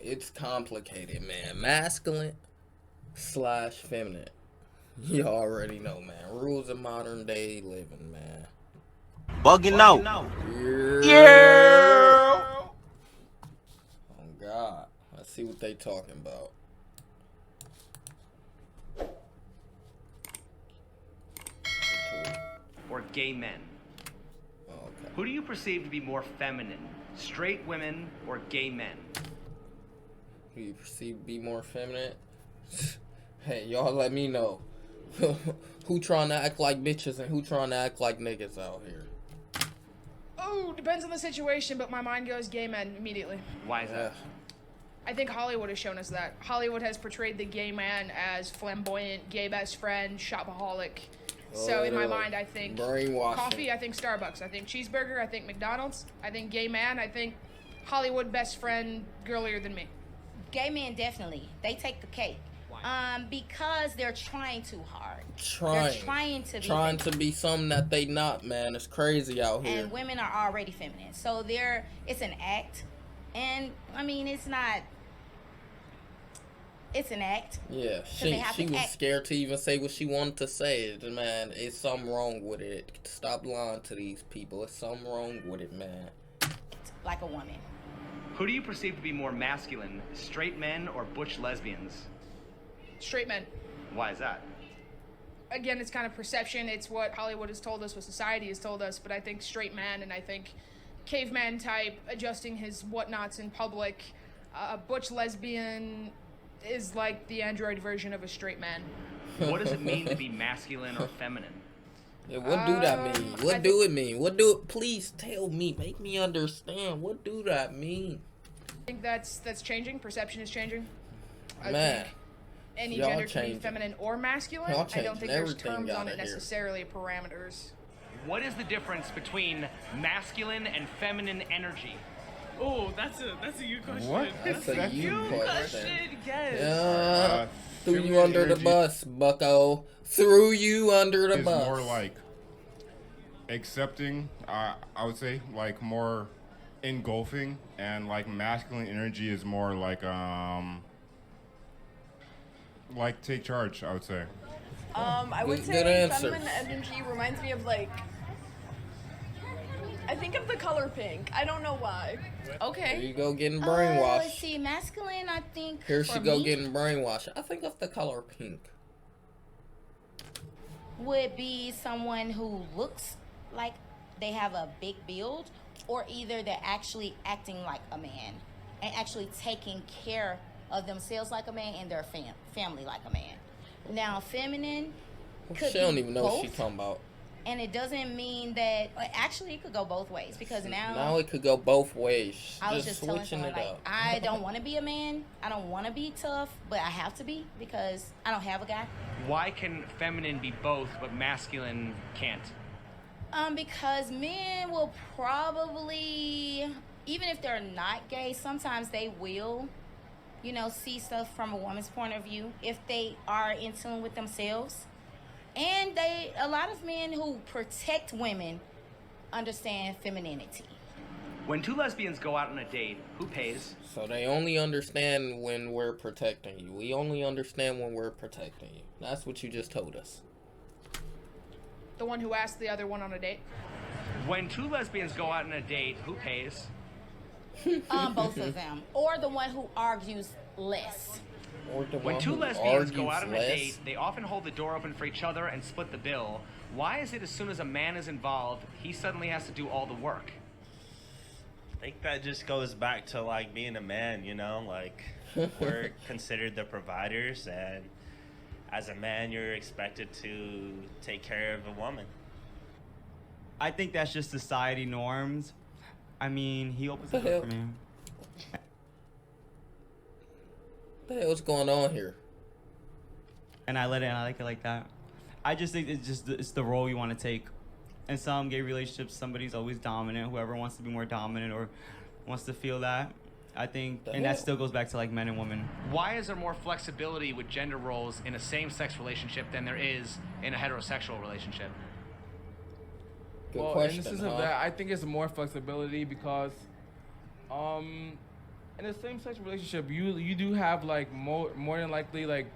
It's complicated, man. Masculine slash feminine. You already know, man. Rules of modern day living, man. Bugging out. Yeah. Yeah. Oh God. Let's see what they talking about. Or gay men? Okay. Who do you perceive to be more feminine, straight women or gay men? Who you perceive to be more feminine? Hey, y'all let me know. Who trying to act like bitches and who trying to act like niggas out here? Oh, depends on the situation, but my mind goes gay men immediately. Why is that? I think Hollywood has shown us that. Hollywood has portrayed the gay man as flamboyant, gay best friend, shopaholic. So in my mind, I think coffee, I think Starbucks, I think cheeseburger, I think McDonald's, I think gay man, I think Hollywood best friend, girlier than me. Gay men definitely. They take the cake. Because they're trying too hard. They're trying to be something that they not, man. It's crazy out here. And women are already feminine. So it's an act. And I mean, it's not. It's an act. Yeah, she was scared to even say what she wanted to say. Man, it's something wrong with it. Stop lying to these people. It's something wrong with it, man. Like a woman. Who do you perceive to be more masculine, straight men or butch lesbians? Straight men. Why is that? Again, it's kind of perception. It's what Hollywood has told us, what society has told us. But I think straight man, and I think caveman type, adjusting his whatnots in public. Butch lesbian is like the android version of a straight man. What does it mean to be masculine or feminine? Yeah, what do that mean? What do it mean? Please tell me. Make me understand. What do that mean? I think that's changing. Perception is changing. Man. Any gender can be feminine or masculine. I don't think there's terms on it necessarily, parameters. What is the difference between masculine and feminine energy? Oh, that's a you question. What? That's a you question. Yes. Threw you under the bus, bucko. Threw you under the bus. It's more like accepting, I would say, like more engulfing, and like masculine energy is more like take charge, I would say. I would say feminine energy reminds me of like, I think of the color pink. I don't know why. Okay. Here you go getting brainwashed. Let's see, masculine, I think. Here she go getting brainwashed. I think of the color pink. Would be someone who looks like they have a big build, or either they're actually acting like a man and actually taking care of themselves like a man and their family like a man. Now, feminine could she don't be even know both, what she's talking about. and it doesn't mean that. Actually, it could go both ways because now it could go both ways. I was just telling someone, like, up. I don't want to be a man. I don't want to be tough, but I have to be because I don't have a guy. Why can feminine be both, but masculine can't? Because men will probably, even if they're not gay, sometimes they will, see stuff from a woman's point of view if they are in tune with themselves. And a lot of men who protect women understand femininity. When two lesbians go out on a date, who pays? So they only understand when we're protecting you. We only understand when we're protecting you. That's what you just told us. The one who asked the other one on a date. When two lesbians go out on a date, who pays? Both of them. Or the one who argues less. When two lesbians go out on a date, they often hold the door open for each other and split the bill. Why is it as soon as a man is involved, he suddenly has to do all the work? I think that just goes back to like being a man, like we're considered the providers, and as a man you're expected to take care of a woman. I think that's just society norms. I mean, he opens the door for me. What the hell's going on here? And I let it, and I like it like that. I just think it's the role you want to take. In some gay relationships, somebody's always dominant. Whoever wants to be more dominant or wants to feel that, I think, and that still goes back to like men and women. Why is there more flexibility with gender roles in a same-sex relationship than there is in a heterosexual relationship? Good question, in the sense of that, I think it's more flexibility because, in a same-sex relationship, you do have like more than likely like,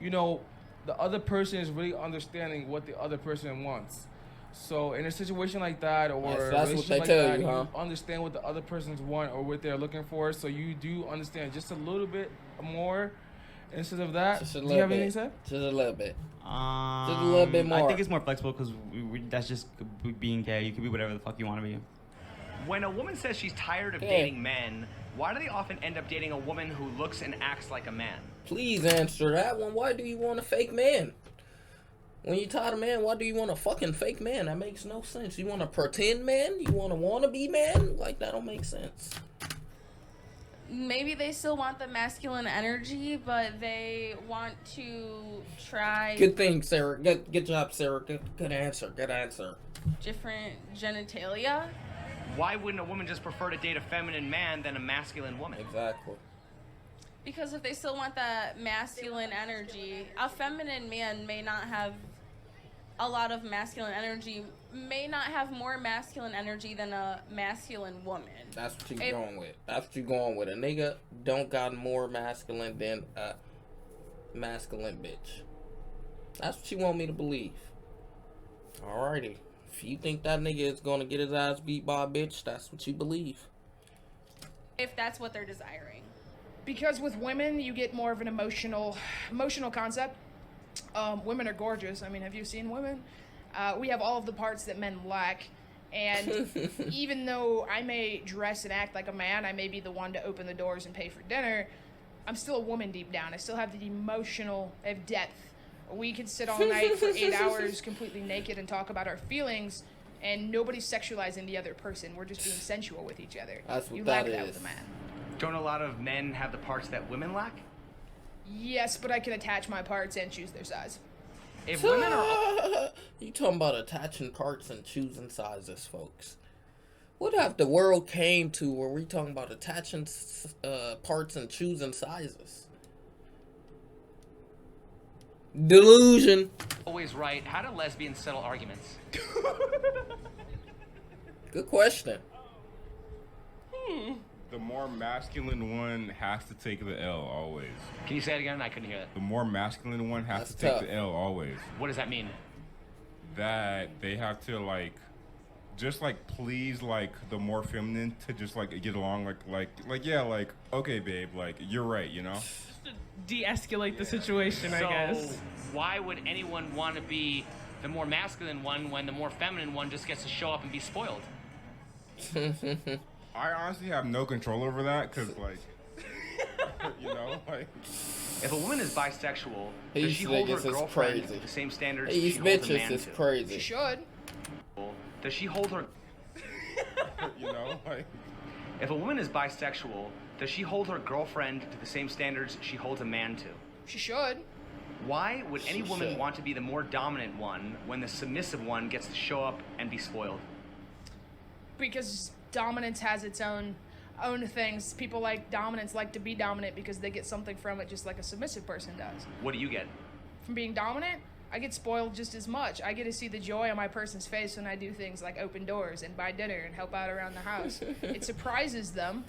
you know, the other person is really understanding what the other person wants. So in a situation like that, or that's a what they relationship like tell that, you, huh? you understand what the other person's want or what they're looking for. So you do understand just a little bit more. Instead of that, Just a do little you have bit. anything to say? Just a little bit. Just a little bit more. I think it's more flexible because that's just being gay. You can be whatever the fuck you want to be. When a woman says she's tired of dating men, why do they often end up dating a woman who looks and acts like a man? Please answer that one. Why do you want a fake man? When you're tired of man, why do you want a fucking fake man? That makes no sense. You want a pretend man? You want a wannabe man? Like, that don't make sense. Maybe they still want the masculine energy, but they want to try Good thing, Sarah. Good job, Sarah. Good answer. Good answer. different genitalia. Why wouldn't a woman just prefer to date a feminine man than a masculine woman? Exactly. Because if they still want that masculine energy, a feminine man may not have a lot of masculine energy, may not have more masculine energy than a masculine woman. That's what you're going with. That's what you're going with. A nigga don't got more masculine than a masculine bitch. That's what you want me to believe. Alrighty. If you think that nigga is gonna get his ass beat by a bitch, that's what you believe. If that's what they're desiring. Because with women, you get more of an emotional concept. Women are gorgeous. I mean, have you seen women? We have all of the parts that men lack. And even though I may dress and act like a man, I may be the one to open the doors and pay for dinner, I'm still a woman deep down. I still have the emotional depth. We could sit all night for 8 hours completely naked and talk about our feelings, and nobody's sexualizing the other person. We're just being sensual with each other. That's what you that lack that is. with a man. Don't a lot of men have the parts that women lack? Yes, but I can attach my parts and choose their size. If women are... You talking about attaching parts and choosing sizes, folks. What have the world came to where we talking about attaching parts and choosing sizes? Delusion. Always right. How do lesbians settle arguments? Good question. The more masculine one has to take the L always. Can you say it again? I couldn't hear that. The more masculine one has That's to take tough. the L always. What does that mean? That they have to like, just like please like the more feminine to just like get along like yeah like okay babe like you're right, you know. Just to de-escalate the situation, I guess. Why would anyone want to be the more masculine one when the more feminine one just gets to show up and be spoiled? I honestly have no control over that because like, you know, like. If a woman is bisexual, does These she hold her niggas is girlfriend crazy. to the same standards These she holds a bitches man is to? crazy. She should. Does she hold her... You know, like... If a woman is bisexual, does she hold her girlfriend to the same standards she holds a man to? She should. Why would any She woman should. want to be the more dominant one when the submissive one gets to show up and be spoiled? Because dominance has its own things. People like dominance like to be dominant because they get something from it, just like a submissive person does. What do you get? From being dominant, I get spoiled just as much. I get to see the joy on my person's face when I do things like open doors and buy dinner and help out around the house. It surprises them,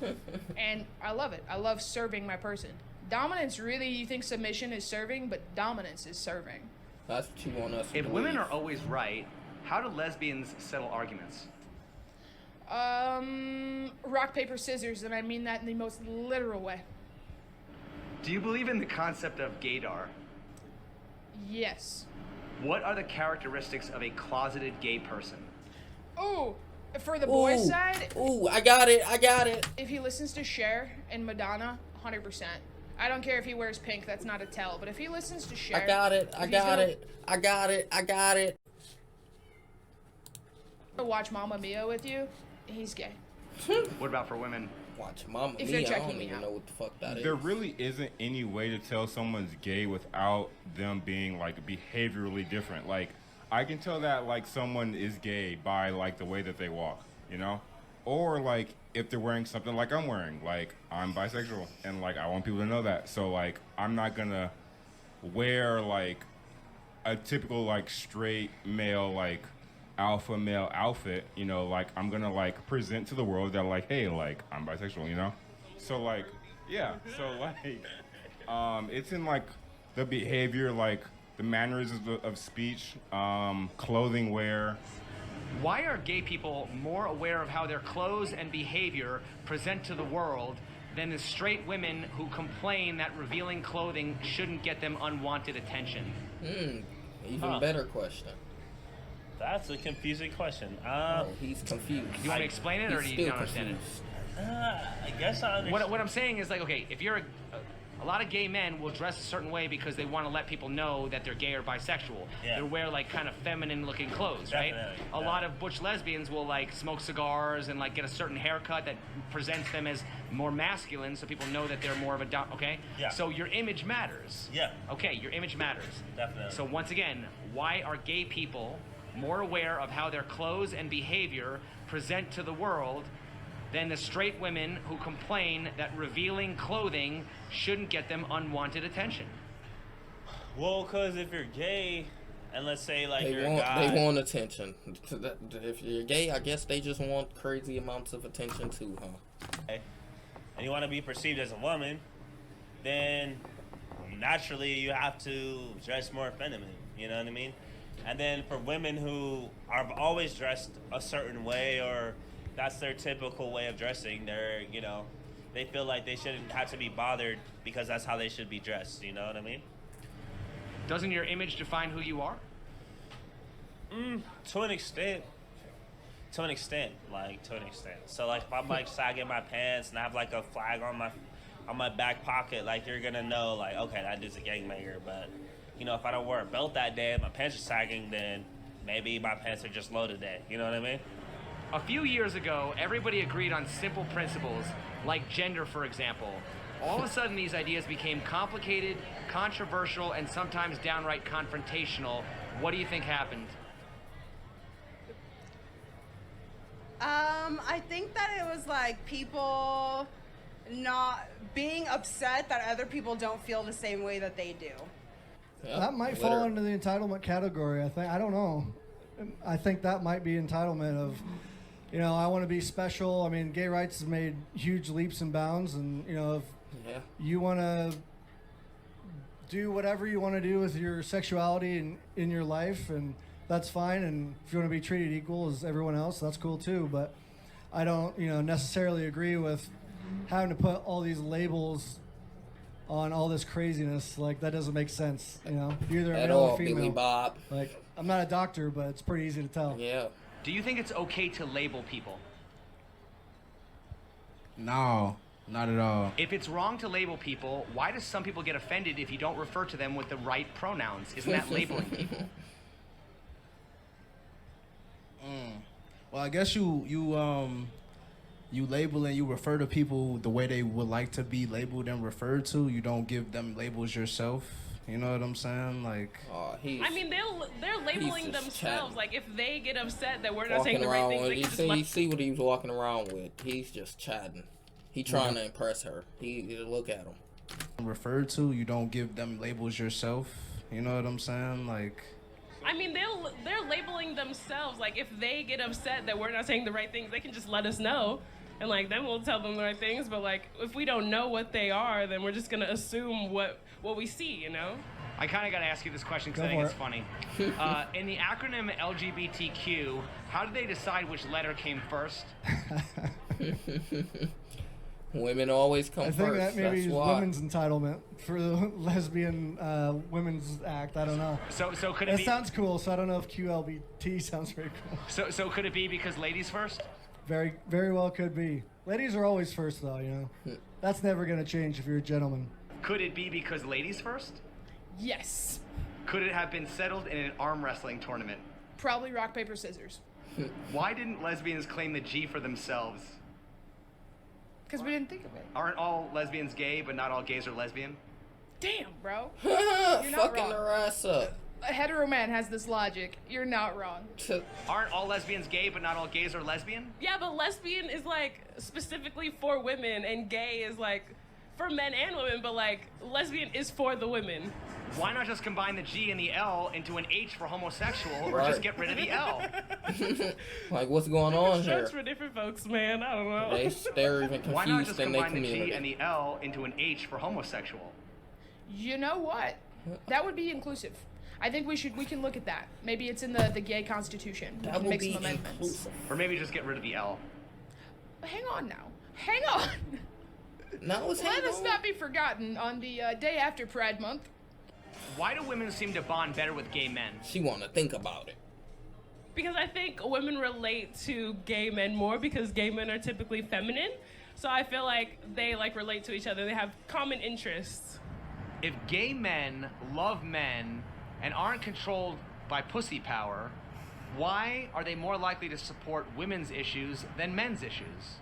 and I love it. I love serving my person. Dominance, really, you think submission is serving, but dominance is serving. That's what you want us to If believe. women are always right, how do lesbians settle arguments? Rock, paper, scissors, and I mean that in the most literal way. Do you believe in the concept of gaydar? Yes. What are the characteristics of a closeted gay person? Ooh, for the boys' side. Ooh, I got it. If he listens to Cher and Madonna, 100%. I don't care if he wears pink, that's not a tell. But if he listens to Cher... I got it. Watch Mamma Mia with you, he's gay. What about for women? Watch Mamma If Mia. they're I checking don't me even out. know what the fuck that is. There really isn't any way to tell someone's gay without them being like behaviorally different. Like I can tell that like someone is gay by like the way that they walk, you know? Or like if they're wearing something like I'm wearing, like I'm bisexual and like I want people to know that. So like I'm not gonna wear like a typical like straight male like alpha male outfit, you know, like I'm gonna like present to the world that like, hey, like I'm bisexual, you know? So like, yeah. So like, it's in like the behavior, like the mannerisms of speech, clothing wear. Why are gay people more aware of how their clothes and behavior present to the world than the straight women who complain that revealing clothing shouldn't get them unwanted attention? Even better question. That's a confusing question. He's confused. You want to explain it, or do you not understand it? I guess I understand. What I'm saying is, like, okay, if you're a lot of gay men will dress a certain way because they want to let people know that they're gay or bisexual. Yeah. They wear like kind of feminine looking clothes, right? A lot of butch lesbians will like smoke cigars and like get a certain haircut that presents them as more masculine, so people know that they're more of a okay? Yeah. So your image matters. Yeah. Okay, your image matters. Definitely. So once again, why are gay people more aware of how their clothes and behavior present to the world than the straight women who complain that revealing clothing shouldn't get them unwanted attention? Well, because if you're gay, and let's say like you're a guy, they want attention. If you're gay, I guess they just want crazy amounts of attention too, huh? Okay. And you want to be perceived as a woman, then naturally you have to dress more feminine. You know what I mean? And then for women who are always dressed a certain way, or that's their typical way of dressing, they feel like they shouldn't have to be bothered because that's how they should be dressed. You know what I mean? Doesn't your image define who you are? To an extent. To an extent. So like if I'm like sagging my pants and I have like a flag on my back pocket, like you're gonna know like, okay, that dude's a gangbanger. But if I don't wear a belt that day and my pants are sagging, then maybe my pants are just low today. You know what I mean? A few years ago, everybody agreed on simple principles, like gender, for example. All of a sudden, these ideas became complicated, controversial, and sometimes downright confrontational. What do you think happened? I think that it was like people not being upset that other people don't feel the same way that they do. Yep. That might fall under the entitlement category. I don't know. I think that might be entitlement of, I want to be special. I mean, gay rights has made huge leaps and bounds, and if you want to do whatever you want to do with your sexuality in your life, and that's fine. And if you want to be treated equal as everyone else, that's cool too. But I don't, necessarily agree with having to put all these labels on all this craziness. Like, that doesn't make sense. You're either a male or female. Billy Bob. Like, I'm not a doctor, but it's pretty easy to tell. Yeah. Do you think it's okay to label people? No, not at all. If it's wrong to label people, why do some people get offended if you don't refer to them with the right pronouns? Isn't that labeling people? Well, I guess you label and you refer to people the way they would like to be labeled and referred to. You don't give them labels yourself. You know what I'm saying? Like, I mean, they're labeling themselves. Chatting. Like, if they get upset that we're not saying the right things, they can just you see what he was walking around with. He's just chatting. He trying to impress her. He look at him. Referred to, you don't give them labels yourself. You know what I'm saying? Like, I mean, they're labeling themselves. Like, if they get upset that we're not saying the right things, they can just let us know. And, like, then we'll tell them the right things. But, like, if we don't know what they are, then we're just going to assume what we see, I kind of got to ask you this question because I think it's funny. In the acronym LGBTQ, how did they decide which letter came first? Women always come first. I think that maybe is women's entitlement for the Lesbian Women's Act. I don't know. So could it be? It sounds cool, so I don't know if QLBT sounds very cool. So could it be because ladies first? Very, very well could be. Ladies are always first, though, That's never going to change if you're a gentleman. Could it be because ladies first? Yes. Could it have been settled in an arm wrestling tournament? Probably rock, paper, scissors. Why didn't lesbians claim the G for themselves? Because we didn't think of it. Aren't all lesbians gay, but not all gays are lesbian? Damn, bro. You're not fucking wrong. her ass up. A hetero man has this logic. You're not wrong. Aren't all lesbians gay, but not all gays are lesbian? Yeah, but lesbian is, like, specifically for women, and gay is, like, for men and women, but like lesbian is for the women. Why not just combine the G and the L into an H for homosexual, or Right. just get rid of the L? Like, what's going on here? Strokes for different folks, man. I don't know. They're even Why not confused just in their combine the community. G and the L into an H for homosexual? You know what? That would be inclusive. I think we can look at that. Maybe it's in the gay constitution. We That can would make be some amendments. inclusive. Or maybe just get rid of the L. Hang on now. Hang on. No, it's Let us not be forgotten on the day after Pride Month. Why do women seem to bond better with gay men? She want to think about it. Because I think women relate to gay men more because gay men are typically feminine. So I feel like they like relate to each other. They have common interests. If gay men love men and aren't controlled by pussy power, why are they more likely to support women's issues than men's issues?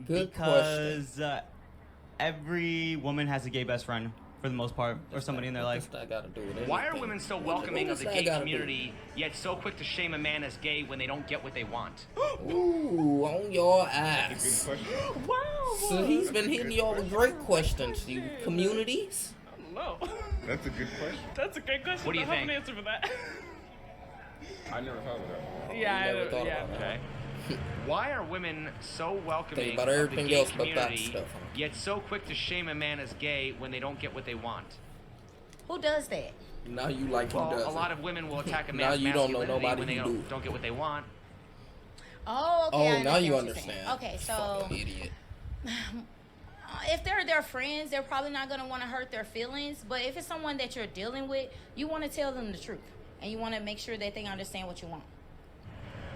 Good Because every woman has a gay best friend for the most part, or somebody in their life. That got to do with anything. Why are women so welcoming of the does gay that gotta do? community, yet so quick to shame a man as gay when they don't get what they want? Ooh, on your ass. Good question. Wow. So he's been hitting y'all with great questions. You communities? I don't know. That's a good question. That's a great question. What do you I have think? an answer for that. I never thought of that. Yeah, I never don't, thought yeah. about that. Okay. Why are women so welcoming about of the everything gay else but that community, stuff, huh? yet so quick to shame a man as gay when they don't get what they want? Who does that? Now you like who Well, does a lot of women will attack a Now man's you don't know masculinity nobody when they who do. don't get what they want. Oh, okay. Oh, I now you what you're saying. understand. Okay, so Fucking idiot. if they're their friends, they're probably not going to want to hurt their feelings. But if it's someone that you're dealing with, you want to tell them the truth. And you want to make sure that they understand what you want.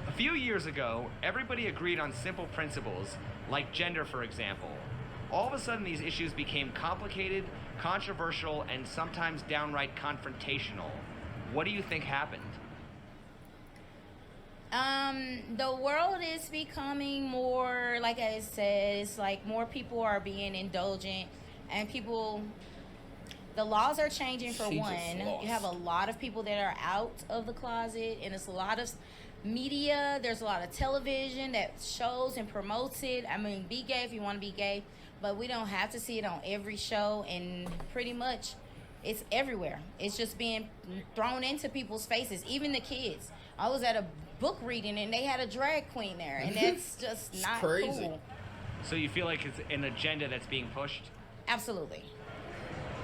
A few years ago, everybody agreed on simple principles, like gender, for example. All of a sudden, these issues became complicated, controversial, and sometimes downright confrontational. What do you think happened? The world is becoming more, like I said, it's like more people are being indulgent, and the laws are changing for She just one. lost. You have a lot of people that are out of the closet, and it's a lot of media. There's a lot of television that shows and promotes it. I mean, be gay if you want to be gay, but we don't have to see it on every show, and pretty much it's everywhere. It's just being thrown into people's faces, even the kids. I was at a book reading and they had a drag queen there, and that's just not crazy. cool. So you feel like it's an agenda that's being pushed? Absolutely.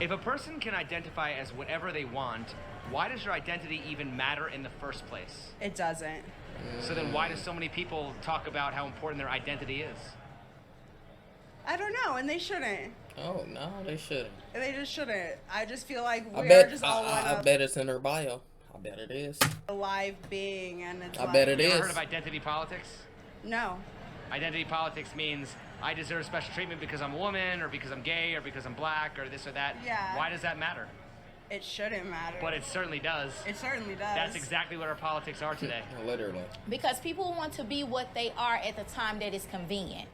If a person can identify as whatever they want, why does your identity even matter in the first place? It doesn't. So then why do so many people talk about how important their identity is? I don't know, and they shouldn't. Oh, no, they shouldn't. They just shouldn't. I just feel like I we're bet, just all one I of bet it's in her bio. I bet it is. a live being, and it's I like, bet it You is. ever heard of identity politics? No. Identity politics means I deserve special treatment because I'm a woman, or because I'm gay, or because I'm black, or this or that. Yeah. Why does that matter? It shouldn't matter. But it certainly does. It certainly does. That's exactly what our politics are today. Literally. Because people want to be what they are at the time that is convenient.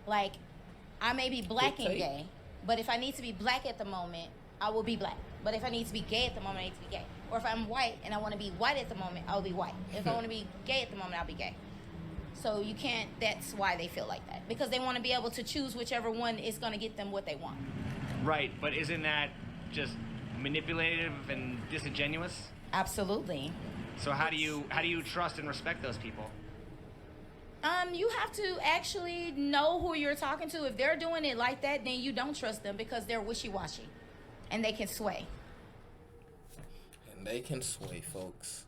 Like, I may be black Good and take. gay, but if I need to be black at the moment, I will be black. But if I need to be gay at the moment, I need to be gay. Or if I'm white and I want to be white at the moment, I'll be white. If I want to be gay at the moment, I'll be gay. So you can't, that's why they feel like that. Because they want to be able to choose whichever one is going to get them what they want. Right, but isn't that just manipulative and disingenuous? Absolutely. So how do you trust and respect those people? You have to actually know who you're talking to. If they're doing it like that, then you don't trust them because they're wishy-washy and they can sway. And they can sway, folks.